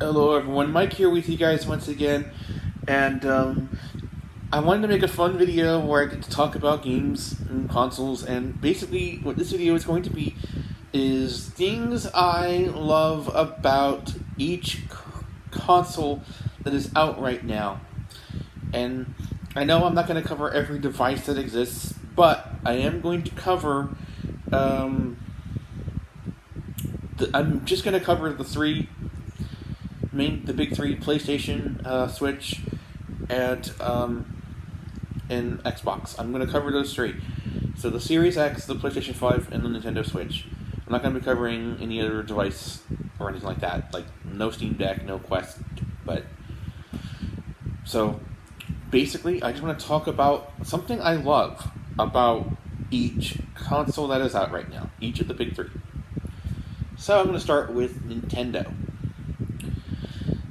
Hello everyone, Mike here with you guys once again, and I wanted to make a fun video where I get to talk about games and consoles, and basically what this video is going to be is things I love about each console that is out right now. And I know I'm not going to cover every device that exists, but I am going to cover, I'm just going to cover the big three: PlayStation, Switch, and Xbox. I'm going to cover those three. So the Series X, the PlayStation 5, and the Nintendo Switch. I'm not going to be covering any other device or anything like that. Like, no Steam Deck, no Quest, but... So, basically, I just want to talk about something I love about each console that is out right now. Each of the big three. So I'm going to start with Nintendo.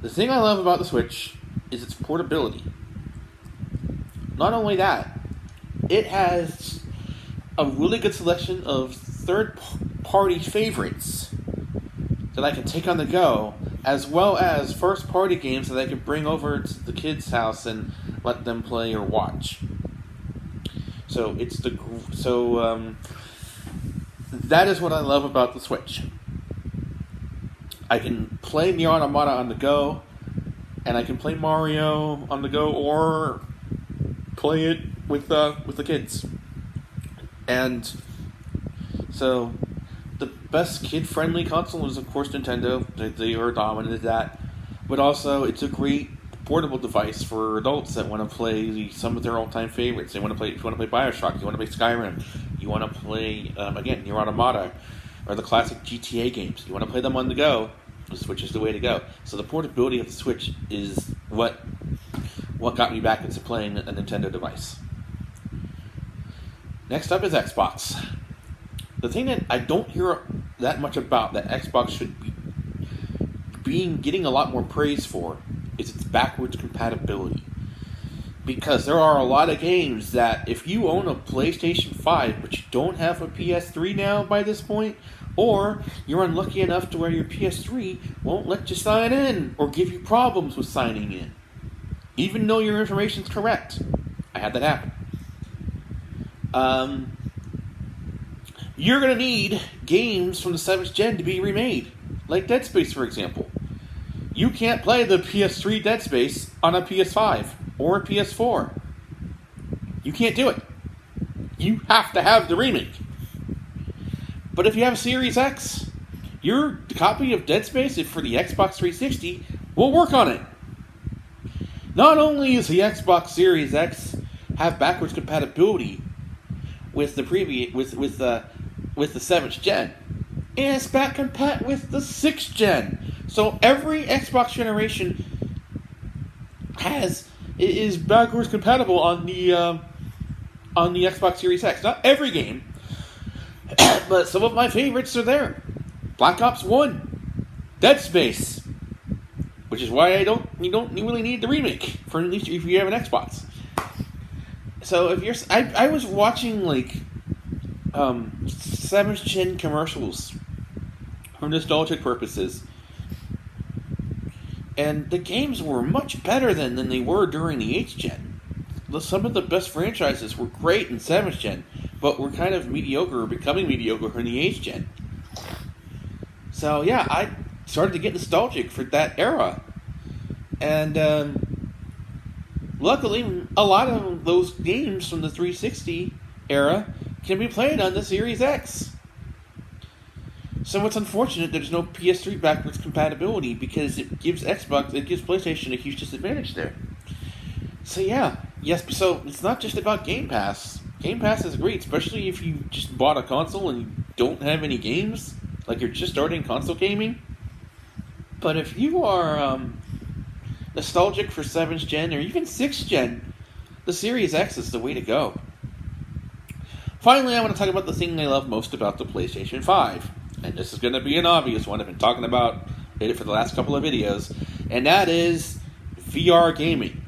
The thing I love about the Switch is its portability. Not only that, it has a really good selection of third-party favorites that I can take on the go, as well as first-party games that I can bring over to the kids' house and let them play or watch. So that is what I love about the Switch. I can play Nier Automata on the go, and I can play Mario on the go, or play it with the kids. And so, the best kid-friendly console is, of course, Nintendo. They are dominant at that. But also, it's a great portable device for adults that want to play some of their all-time favorites. If you want to play Bioshock, you want to play Skyrim, you want to play, again, Nier Automata, or the classic GTA games. You want to play them on the go, the Switch is the way to go. So the portability of the Switch is what got me back into playing a Nintendo device. Next up is Xbox. The thing that I don't hear that much about that Xbox should be getting a lot more praise for is its backwards compatibility. Because there are a lot of games that if you own a PlayStation 5 but you don't have a PS3 now by this point, or you're unlucky enough to where your PS3 won't let you sign in or give you problems with signing in, even though your information's correct. I had that happen. You're going to need games from the 7th gen to be remade, like Dead Space, for example. You can't play the PS3 Dead Space on a PS5 or a PS4. You can't do it. You have to have the remake. But if you have a Series X, your copy of Dead Space for the Xbox 360 will work on it. Not only does the Xbox Series X have backwards compatibility with the with the 7th gen, it's back compat with the 6th gen. So every Xbox generation is backwards compatible on the Xbox Series X. Not every game, but some of my favorites are there. Black Ops 1, Dead Space, which is why you don't really need the remake for at least if you have an Xbox. So if I was watching 7th gen commercials for nostalgic purposes, and the games were much better than they were during the 8th gen. Some of the best franchises were great in 7th gen, but were kind of mediocre or becoming mediocre in the 8th gen. So yeah, I started to get nostalgic for that era. And luckily, a lot of those games from the 360 era can be played on the Series X. So it's unfortunate there's no PS3 backwards compatibility, because it gives PlayStation a huge disadvantage there. So yeah, yes, so it's not just about Game Pass. Game Pass is great, especially if you just bought a console and you don't have any games, like you're just starting console gaming. But if you are nostalgic for 7th gen or even 6th gen, the Series X is the way to go. Finally, I want to talk about the thing I love most about the PlayStation 5. And this is going to be an obvious one. I've been talking about it for the last couple of videos. And that is VR gaming.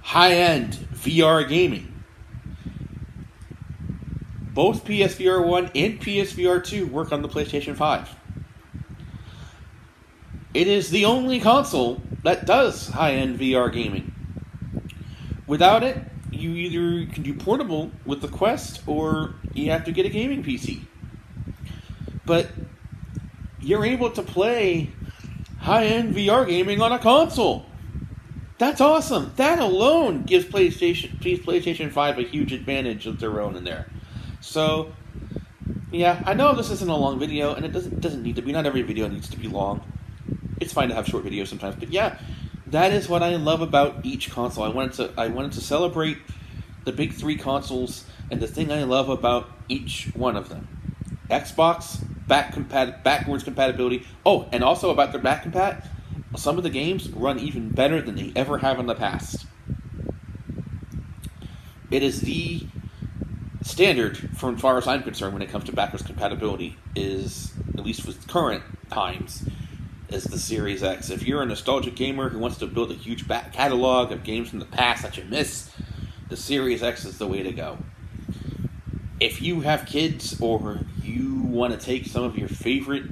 High-end VR gaming. Both PSVR 1 and PSVR 2 work on the PlayStation 5. It is the only console that does high-end VR gaming. Without it, you either can do portable with the Quest, or you have to get a gaming PC. But you're able to play high-end VR gaming on a console. That's awesome. That alone gives PlayStation 5 a huge advantage of their own in there. So, yeah, I know this isn't a long video, and it doesn't need to be. Not every video needs to be long. It's fine to have short videos sometimes, but yeah, that is what I love about each console. I wanted to celebrate the big three consoles and the thing I love about each one of them. Xbox, backwards compatibility. Oh, and also about their back compat, some of the games run even better than they ever have in the past. It is the standard, from as far as I'm concerned, when it comes to backwards compatibility, is, at least with current times, is the Series X. If you're a nostalgic gamer who wants to build a huge back catalog of games from the past that you miss, the Series X is the way to go. If you have kids, or you want to take some of your favorite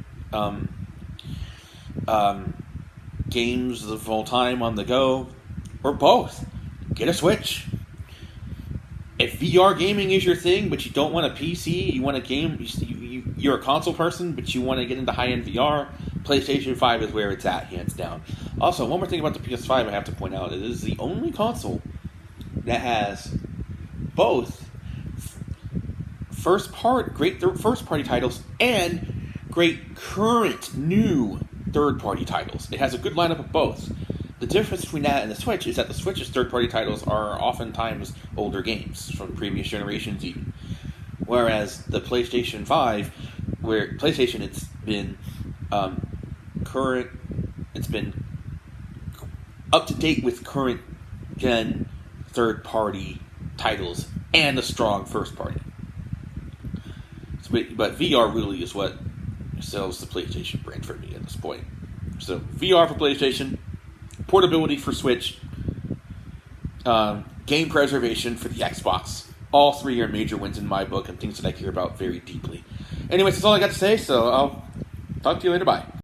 games of all time on the go, or both, get a Switch. If VR gaming is your thing, but you don't want a PC, you want a game, you're a console person, but you want to get into high-end VR, PlayStation 5 is where it's at, hands down. Also, one more thing about the PS5 I have to point out. It is the only console that has both great first-party titles and great current new third-party titles. It has a good lineup of both. The difference between that and the Switch is that the Switch's third-party titles are oftentimes older games from previous generations even. Whereas the PlayStation 5, where PlayStation, it's been current, it's been up to date with current gen third-party titles and a strong first-party. But VR really is what sells the PlayStation brand for me at this point. So VR for PlayStation, portability for Switch, game preservation for the Xbox. All three are major wins in my book and things that I care about very deeply. Anyways, that's all I got to say, so I'll talk to you later. Bye.